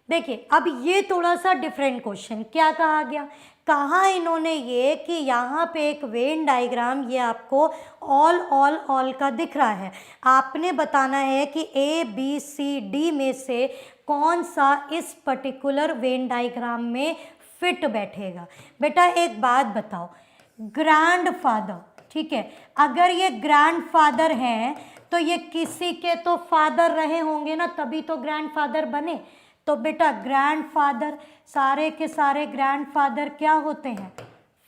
देखिए अब ये थोड़ा सा डिफरेंट क्वेश्चन, क्या कहा गया, कहा इन्होंने ये कि यहाँ पे एक वेन डायग्राम, ये आपको ऑल का दिख रहा है, आपने बताना है कि ए बी सी डी में से कौन सा इस पर्टिकुलर वेन डायग्राम में फिट बैठेगा। बेटा एक बात बताओ, ग्रैंडफादर, ठीक है, अगर ये ग्रैंडफादर हैं तो ये किसी के तो फादर रहे होंगे ना, तभी तो ग्रैंडफादर बने। तो बेटा ग्रैंडफादर, सारे के सारे ग्रैंडफादर क्या होते हैं,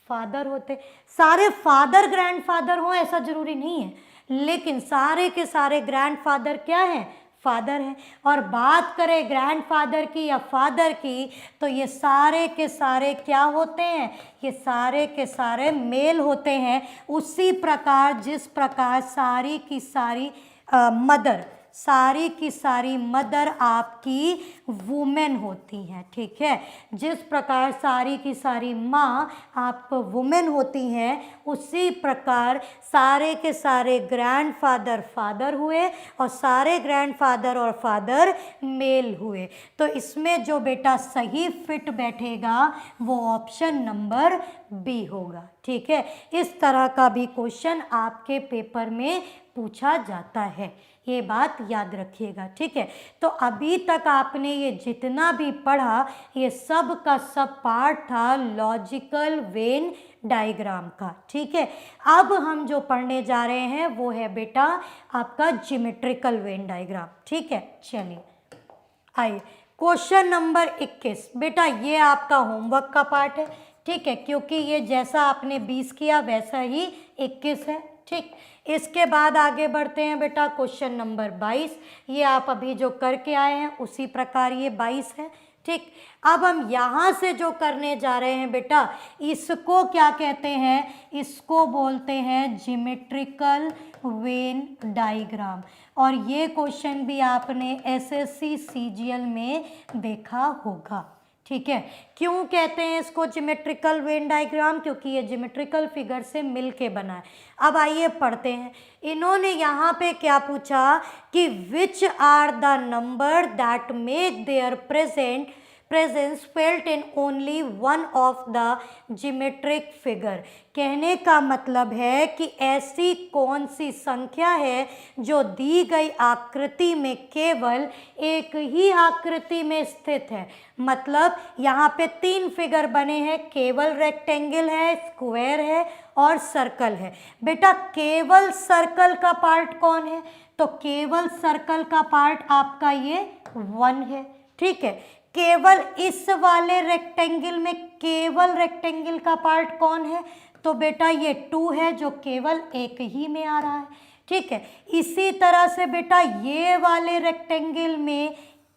फादर होते। सारे फादर ग्रैंडफादर हो ऐसा जरूरी नहीं है, लेकिन सारे के सारे ग्रैंडफादर क्या हैं, फादर हैं। और बात करें ग्रैंडफादर की या फादर की, तो ये सारे के सारे क्या होते हैं, ये सारे के सारे मेल होते हैं। उसी प्रकार जिस प्रकार सारी की सारी मदर, सारी की सारी मदर आपकी वुमेन होती हैं, ठीक है। जिस प्रकार सारी की सारी माँ आप वुमेन होती हैं, उसी प्रकार सारे के सारे ग्रैंडफादर फादर हुए और सारे ग्रैंडफादर और फादर मेल हुए। तो इसमें जो बेटा सही फिट बैठेगा वो ऑप्शन नंबर बी होगा, ठीक है। इस तरह का भी क्वेश्चन आपके पेपर में पूछा जाता है, ये बात याद रखिएगा, ठीक है। तो अभी तक आपने ये जितना भी पढ़ा, ये सब का सब पार्ट था लॉजिकल वेन डायग्राम का, ठीक है। अब हम जो पढ़ने जा रहे हैं वो है बेटा आपका ज्योमेट्रिकल वेन डायग्राम, ठीक है। चलिए आइए क्वेश्चन नंबर 21। बेटा ये आपका होमवर्क का पार्ट है, ठीक है, क्योंकि ये जैसा आपने 20 किया वैसा ही 21 है, ठीक। इसके बाद आगे बढ़ते हैं बेटा क्वेश्चन नंबर 22। ये आप अभी जो करके आए हैं उसी प्रकार ये 22 है, ठीक। अब हम यहाँ से जो करने जा रहे हैं बेटा, इसको क्या कहते हैं, इसको बोलते हैं ज्योमेट्रिकल वेन डायग्राम। और ये क्वेश्चन भी आपने एसएससी सीजीएल में देखा होगा, ठीक है। क्यों कहते हैं इसको ज्योमेट्रिकल वेन डायग्राम, क्योंकि ये ज्योमेट्रिकल फिगर से मिल के बना है। अब आइए पढ़ते हैं, इन्होंने यहाँ पे क्या पूछा कि which are the number that make their presence felt in only one of the geometric figure। कहने का मतलब है कि ऐसी कौन सी संख्या है जो दी गई आकृति में केवल एक ही आकृति में स्थित है। मतलब यहाँ पे 3 फिगर बने हैं, केवल रेक्टेंगल है, स्क्वायर है और सर्कल है। बेटा केवल सर्कल का पार्ट कौन है, तो केवल सर्कल का पार्ट आपका ये 1 है, ठीक है। केवल इस वाले रेक्टेंगल में केवल रेक्टेंगल का पार्ट कौन है, तो बेटा ये 2 है जो केवल एक ही में आ रहा है, ठीक है। इसी तरह से बेटा ये वाले रेक्टेंगल में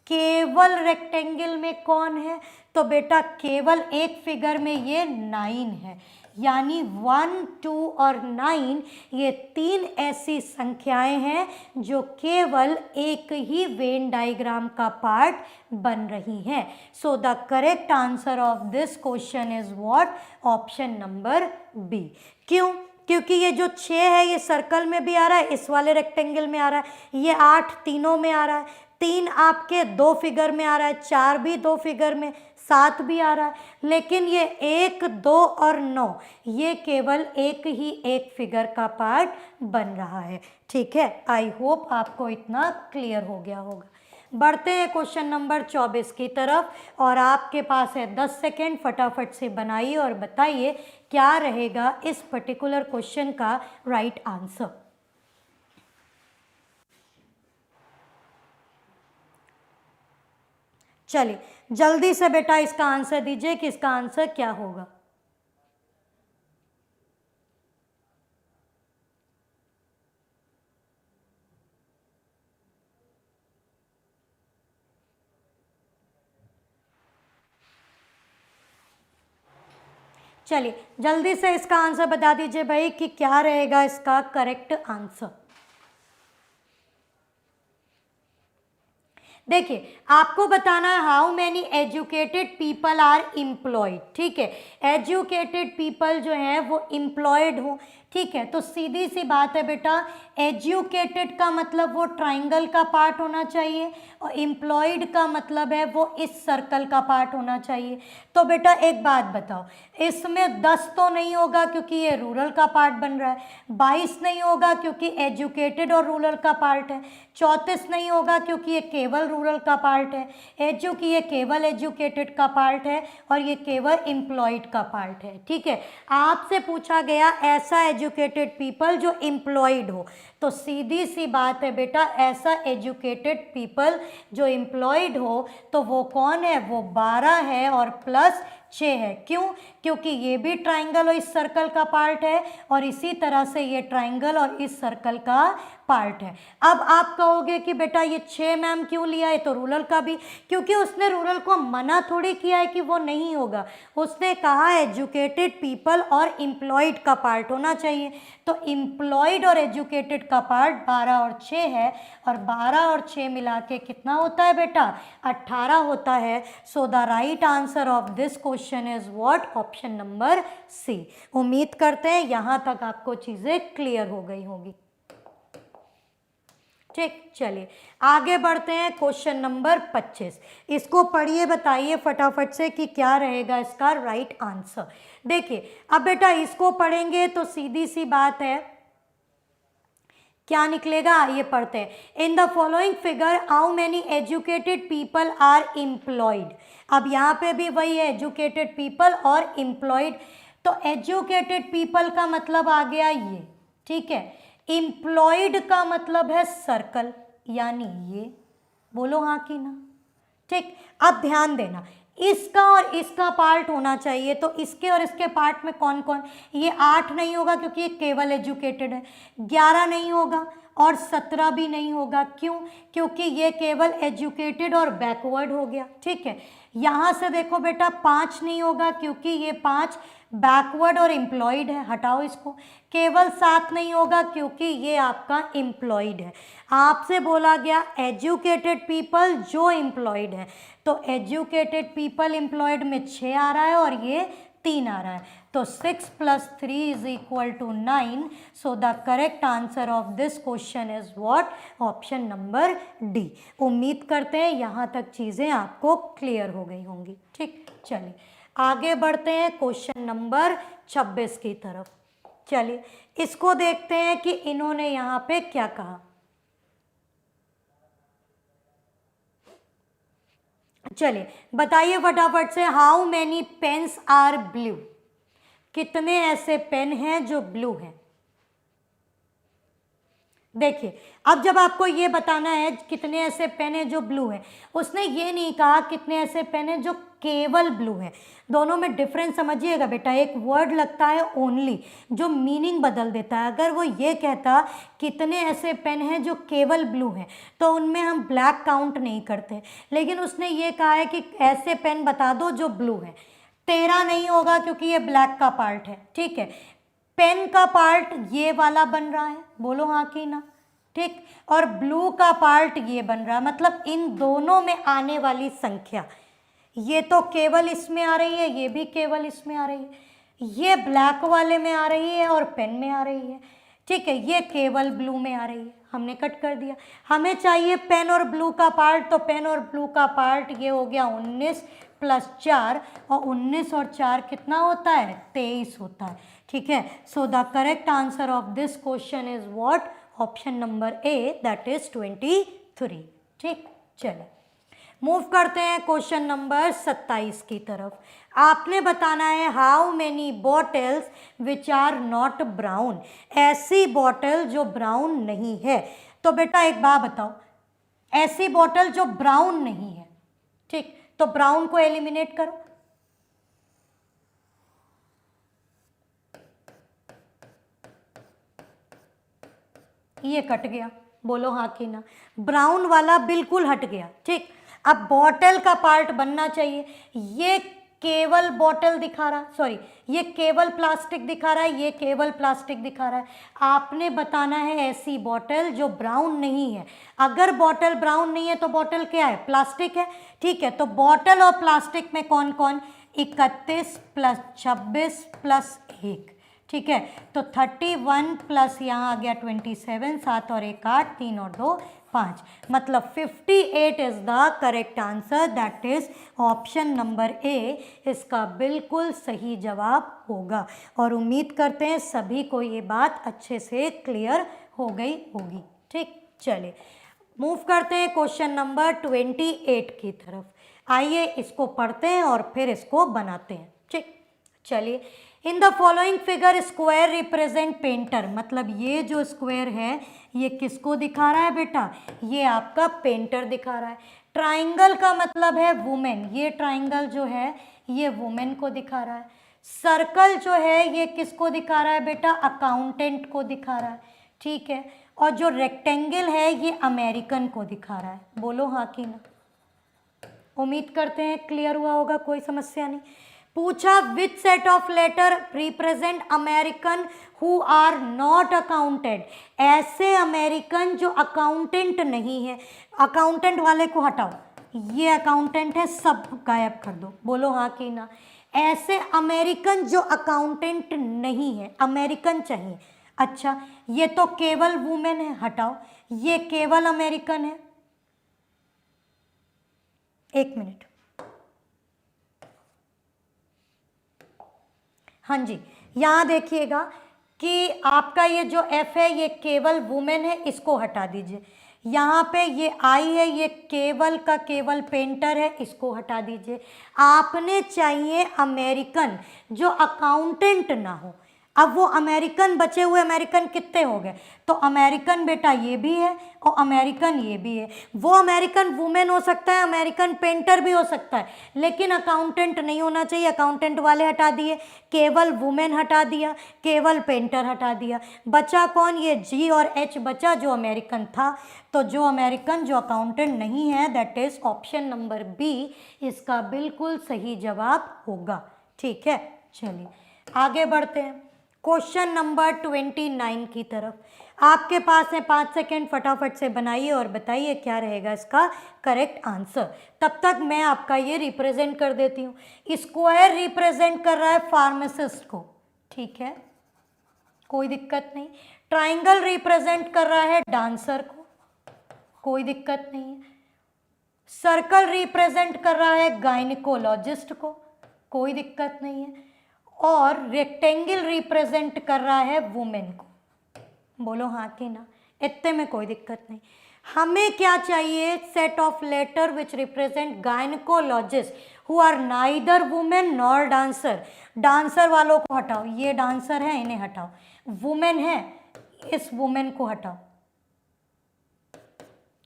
केवल रेक्टेंगल में कौन है, तो बेटा केवल एक फिगर में ये 9 है। यानी 1, 2 और 9 ये 3 ऐसी संख्याएं हैं जो केवल एक ही वेन डायग्राम का पार्ट बन रही हैं। So the correct answer of this question is what, option number B. क्यों, क्योंकि ये जो 6 है ये सर्कल में भी आ रहा है, इस वाले रेक्टेंगल में आ रहा है, ये 8 तीनों में आ रहा है, 3 आपके 2 फिगर में आ रहा है, 4 भी 2 फिगर में, 7 भी आ रहा है, लेकिन ये 1, 2 और 9 ये केवल एक फिगर का पार्ट बन रहा है। ठीक है, आई होप आपको इतना क्लियर हो गया होगा। बढ़ते हैं क्वेश्चन नंबर 24 की तरफ और आपके पास है 10 सेकेंड, फटाफट से बनाइए और बताइए क्या रहेगा इस पर्टिकुलर क्वेश्चन का राइट आंसर। चलिए जल्दी से बेटा इसका आंसर दीजिए कि इसका आंसर क्या होगा। चलिए जल्दी से इसका आंसर बता दीजिए भाई कि क्या रहेगा इसका करेक्ट आंसर। देखिए आपको बताना है how many educated people are employed. ठीक है, एजुकेटेड पीपल जो है वो एम्प्लॉयड हो। ठीक है, तो सीधी सी बात है बेटा, एजुकेटेड का मतलब वो ट्राइंगल का पार्ट होना चाहिए और एम्प्लॉयड का मतलब है वो इस सर्कल का पार्ट होना चाहिए। तो बेटा एक बात बताओ, इसमें 10 तो नहीं होगा क्योंकि ये रूरल का पार्ट बन रहा है, 22 नहीं होगा क्योंकि एजुकेटेड और रूरल का पार्ट है, 34 नहीं होगा क्योंकि ये केवल रूरल का पार्ट है, ये केवल एजुकेटेड का पार्ट है और ये केवल एम्प्लॉयड का पार्ट है। ठीक है, आपसे पूछा गया ऐसा एजुकेटेड पीपल जो एम्प्लॉयड हो, तो सीधी सी बात है बेटा, ऐसा एजुकेटेड पीपल जो एम्प्लॉयड हो तो वो कौन है, वो 12 है और प्लस 6 है। क्यों? क्योंकि ये भी ट्राइंगल और इस सर्कल का पार्ट है और इसी तरह से ये ट्राइंगल और इस सर्कल का पार्ट है। अब आप कहोगे कि बेटा ये 6 मैम क्यों लिया है, तो रूरल का भी, क्योंकि उसने रूरल को मना थोड़ी किया है कि वो नहीं होगा, उसने कहा एजुकेटेड पीपल और एम्प्लॉयड का पार्ट होना चाहिए। तो एम्प्लॉयड और एजुकेटेड का पार्ट 12 और 6 है और 12 और 6 मिला के कितना होता है बेटा, 18 होता है। So the right answer of this question is what, option number C. उम्मीद करते हैं यहाँ तक आपको चीज़ें क्लियर हो गई होगी। ठीक, चलिए आगे बढ़ते हैं क्वेश्चन नंबर 25। इसको पढ़िए, बताइए फटाफट से कि क्या रहेगा इसका राइट आंसर। देखिए अब बेटा इसको पढ़ेंगे तो सीधी सी बात है क्या निकलेगा, आइए पढ़ते हैं। In the following figure how many educated people are employed. अब यहाँ पे भी वही है, एजुकेटेड पीपल और एम्प्लॉयड। तो एजुकेटेड पीपल का मतलब आ गया ये, ठीक है, एम्प्लॉयड का मतलब है सर्कल, यानी ये, बोलो हाँ कि ना। ठीक, अब ध्यान देना, इसका और इसका पार्ट होना चाहिए, तो इसके और इसके पार्ट में कौन कौन, ये 8 नहीं होगा क्योंकि ये केवल एजुकेटेड है, 11 नहीं होगा और 17 भी नहीं होगा। क्यों? क्योंकि ये केवल एजुकेटेड और बैकवर्ड हो गया। ठीक है, यहाँ से देखो बेटा 5 नहीं होगा क्योंकि ये 5 बैकवर्ड और एम्प्लॉयड है, हटाओ इसको। केवल 7 नहीं होगा क्योंकि ये आपका एम्प्लॉयड है। आपसे बोला गया एजुकेटेड पीपल जो एम्प्लॉयड है, तो एजुकेटेड पीपल एम्प्लॉयड में 6 आ रहा है और ये 3 आ रहा है, तो 6 + 3 = 9। सो the correct answer of this question is what, option number D. उम्मीद करते हैं यहाँ तक चीज़ें आपको क्लियर हो गई होंगी। ठीक, चलिए आगे बढ़ते हैं क्वेश्चन नंबर 26 की तरफ। चलिए इसको देखते हैं कि इन्होंने यहाँ पे क्या कहा। चलिए बताइए फटाफट से, how many pens are blue. कितने ऐसे पेन हैं जो ब्लू हैं। देखिए अब जब आपको ये बताना है कितने ऐसे पेन हैं जो ब्लू हैं, उसने ये नहीं कहा कितने ऐसे पेन हैं जो केवल ब्लू है। दोनों में डिफरेंस समझिएगा बेटा, एक वर्ड लगता है ओनली जो मीनिंग बदल देता है। अगर वो ये कहता कितने ऐसे पेन हैं जो केवल ब्लू हैं तो उनमें हम ब्लैक काउंट नहीं करते, लेकिन उसने ये कहा है कि ऐसे पेन बता दो जो ब्लू है। 13 नहीं होगा क्योंकि ये ब्लैक का पार्ट है। ठीक है, पेन का पार्ट ये वाला बन रहा है, बोलो हाँ कि ना। ठीक, और ब्लू का पार्ट ये बन रहा है, मतलब इन दोनों में आने वाली संख्या, ये तो केवल इसमें आ रही है, ये भी केवल इसमें आ रही है, ये ब्लैक वाले में आ रही है और पेन में आ रही है, ठीक है। ये केवल ब्लू में आ रही है, हमने कट कर दिया। हमें चाहिए पेन और ब्लू का पार्ट, तो पेन और ब्लू का पार्ट ये हो गया 19 + 4, और 19 और 4 कितना होता है, 23 होता है, ठीक है। So the correct answer of this question is what, option number A, that is 23, ठीक। चलिए मूव करते हैं क्वेश्चन नंबर 27 की तरफ। आपने बताना है how many bottles which are not brown, ऐसी बॉटल जो ब्राउन नहीं है। तो बेटा एक बात बताओ, ऐसी बॉटल जो ब्राउन नहीं है, ठीक, तो ब्राउन को एलिमिनेट करो। ये कट गया, बोलो हाँ कि ना, ब्राउन वाला बिल्कुल हट गया, ठीक। अब बॉटल का पार्ट बनना चाहिए। ये केवल बॉटल दिखा रहा, सॉरी ये केवल प्लास्टिक दिखा रहा है, ये केवल प्लास्टिक दिखा रहा है। आपने बताना है ऐसी बॉटल जो ब्राउन नहीं है। अगर बॉटल ब्राउन नहीं है तो बॉटल क्या है, प्लास्टिक है, ठीक है। तो बॉटल और प्लास्टिक में कौन कौन, 31 + 26 + 1, ठीक है। तो 31 प्लस यहाँ आ गया 27, 7 और 1 8, 3 और 2 5, मतलब 58 is the correct answer, that is option number A इसका बिल्कुल सही जवाब होगा। और उम्मीद करते हैं सभी को ये बात अच्छे से क्लियर हो गई होगी, ठीक। चलिए मूव करते हैं क्वेश्चन नंबर 28 की तरफ। आइए इसको पढ़ते हैं और फिर इसको बनाते हैं, ठीक। चलिए, इन the following figure square represent painter, मतलब ये जो स्क्वायर है ये किसको दिखा रहा है बेटा, ये आपका पेंटर दिखा रहा है। ट्राइंगल का मतलब है वुमेन, ये ट्राइंगल जो है ये वुमेन को दिखा रहा है। सर्कल जो है ये किसको दिखा रहा है बेटा, अकाउंटेंट को दिखा रहा है, ठीक है। और जो रेक्टेंगल है ये अमेरिकन को दिखा रहा है, बोलो हाँ कि ना। उम्मीद करते हैं क्लियर हुआ होगा, कोई समस्या नहीं। पूछा which set of letter represent American who are not accountant, ऐसे अमेरिकन जो अकाउंटेंट नहीं है। अकाउंटेंट वाले को हटाओ, ये अकाउंटेंट है, सब गायब कर दो, बोलो हाँ कि ना। ऐसे अमेरिकन जो अकाउंटेंट नहीं है, अमेरिकन चाहिए। अच्छा ये तो केवल वुमेन है, हटाओ, ये केवल अमेरिकन है। एक मिनट, हाँ जी, यहाँ देखिएगा कि आपका ये जो F है ये केवल वुमेन है, इसको हटा दीजिए। यहाँ पे ये I है, ये केवल का केवल पेंटर है, इसको हटा दीजिए। आपने चाहिए अमेरिकन जो अकाउंटेंट ना हो। अब वो अमेरिकन बचे हुए अमेरिकन कितने हो गए, तो अमेरिकन बेटा ये भी है और अमेरिकन ये भी है। वो अमेरिकन वुमेन हो सकता है, अमेरिकन पेंटर भी हो सकता है, लेकिन अकाउंटेंट नहीं होना चाहिए। अकाउंटेंट वाले हटा दिए, केवल वुमेन हटा दिया, केवल पेंटर हटा दिया। बचा कौन, ये G और H बचा जो अमेरिकन था। तो जो अमेरिकन जो अकाउंटेंट नहीं है, that is option number B इसका बिल्कुल सही जवाब होगा, ठीक है। चलिए आगे बढ़ते हैं क्वेश्चन नंबर 29 की तरफ। आपके पास है 5 सेकेंड, फटाफट से बनाइए और बताइए क्या रहेगा इसका करेक्ट आंसर। तब तक मैं आपका ये रिप्रेजेंट कर देती हूँ। स्क्वायर रिप्रेजेंट कर रहा है फार्मासिस्ट को, ठीक है, कोई दिक्कत नहीं। ट्राइंगल रिप्रेजेंट कर रहा है डांसर को, कोई दिक्कत नहीं है। सर्कल रिप्रेजेंट कर रहा है गायनिकोलॉजिस्ट को, कोई दिक्कत नहीं है। और रेक्टेंगल रिप्रेजेंट कर रहा है वुमेन को, बोलो हाँ कि ना, इतने में कोई दिक्कत नहीं। हमें क्या चाहिए, set of letter which represent gynaecologist who are neither women nor dancer. Dancer वालों को हटाओ, ये डांसर है इन्हें हटाओ। वुमेन है, इस वुमेन को हटाओ,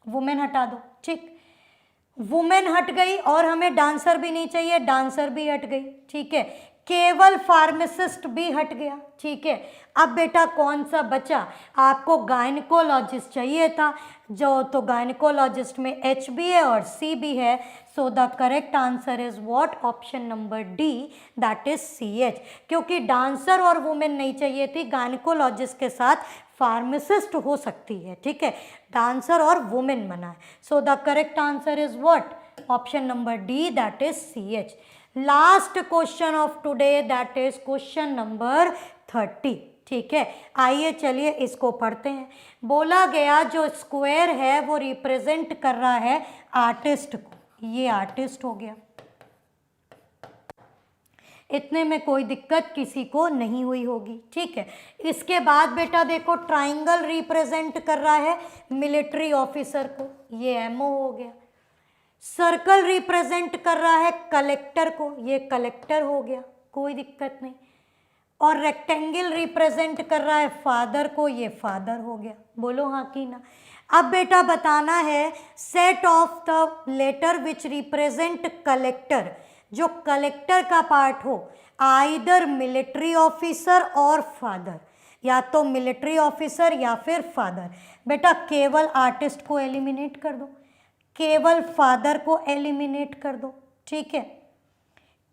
वुमेन हटा दो, ठीक। वुमेन हट गई और हमें डांसर भी नहीं चाहिए, डांसर भी हट गई, ठीक है। केवल फार्मासिस्ट भी हट गया, ठीक है। अब बेटा कौन सा बचा, आपको गायनिकोलॉजिस्ट चाहिए था, जो तो गायनिकोलॉजिस्ट में H भी है और C भी है। So the correct answer is what, option number D, that is CH। क्योंकि डांसर और वुमेन नहीं चाहिए थी, गायनिकोलॉजिस्ट के साथ फार्मासिस्ट हो सकती है, ठीक है। डांसर और वुमेन बना है। So the correct answer is what, option number D, that is CH। Last question of today, that is question number 30। ठीक है, आइए चलिए इसको पढ़ते हैं। बोला गया जो स्क्वायर है वो रिप्रेजेंट कर रहा है आर्टिस्ट को, ये आर्टिस्ट हो गया, इतने में कोई दिक्कत किसी को नहीं हुई होगी। ठीक है, इसके बाद बेटा देखो ट्राइंगल रिप्रेजेंट कर रहा है मिलिट्री ऑफिसर को, ये एमओ हो गया। सर्कल रिप्रेजेंट कर रहा है कलेक्टर को, ये कलेक्टर हो गया, कोई दिक्कत नहीं। और रेक्टेंगल रिप्रेजेंट कर रहा है फादर को, ये फादर हो गया, बोलो हाँ कि ना। अब बेटा बताना है set of the letter which represent collector, जो कलेक्टर का पार्ट हो, आइदर मिलिट्री ऑफिसर और फादर, या तो मिलिट्री ऑफिसर या फिर फादर। बेटा केवल आर्टिस्ट को एलिमिनेट कर दो, केवल फादर को एलिमिनेट कर दो। ठीक है,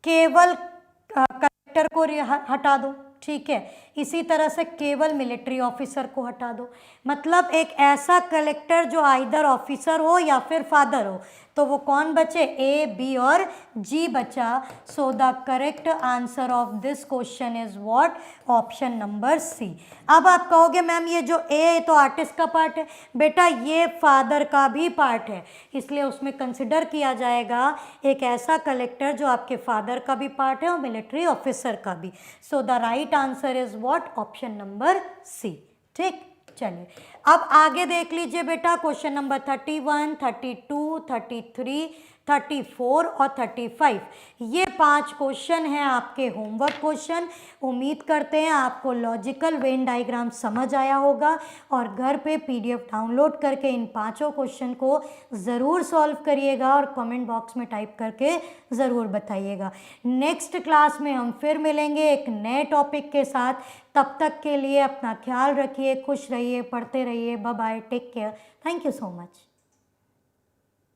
केवल कलेक्टर को हटा दो। ठीक है, इसी तरह से केवल मिलिट्री ऑफिसर को हटा दो। मतलब एक ऐसा कलेक्टर जो आइदर ऑफिसर हो या फिर फादर हो, तो वो कौन बचे, ए, बी और जी बचा। So the correct answer of this question is what, option number C. अब आप कहोगे मैम ये जो ए तो आर्टिस्ट का पार्ट है, बेटा ये फादर का भी पार्ट है, इसलिए उसमें कंसिडर किया जाएगा एक ऐसा कलेक्टर जो आपके फादर का भी पार्ट है और मिलिट्री ऑफिसर का भी। So the right answer is what, option number C. ठीक, चलिए अब आगे देख लीजिए बेटा क्वेश्चन नंबर 31, 32, 33, 34 और 35, ये 5 क्वेश्चन हैं आपके होमवर्क क्वेश्चन। उम्मीद करते हैं आपको लॉजिकल वेन डायग्राम समझ आया होगा और घर पे पीडीएफ डाउनलोड करके इन 5 क्वेश्चन को ज़रूर सॉल्व करिएगा और कमेंट बॉक्स में टाइप करके ज़रूर बताइएगा। नेक्स्ट क्लास में हम फिर मिलेंगे एक नए टॉपिक के साथ। तब तक के लिए अपना ख्याल रखिए, खुश रहिए, पढ़ते रहिए। Bye bye, take care, thank you so much.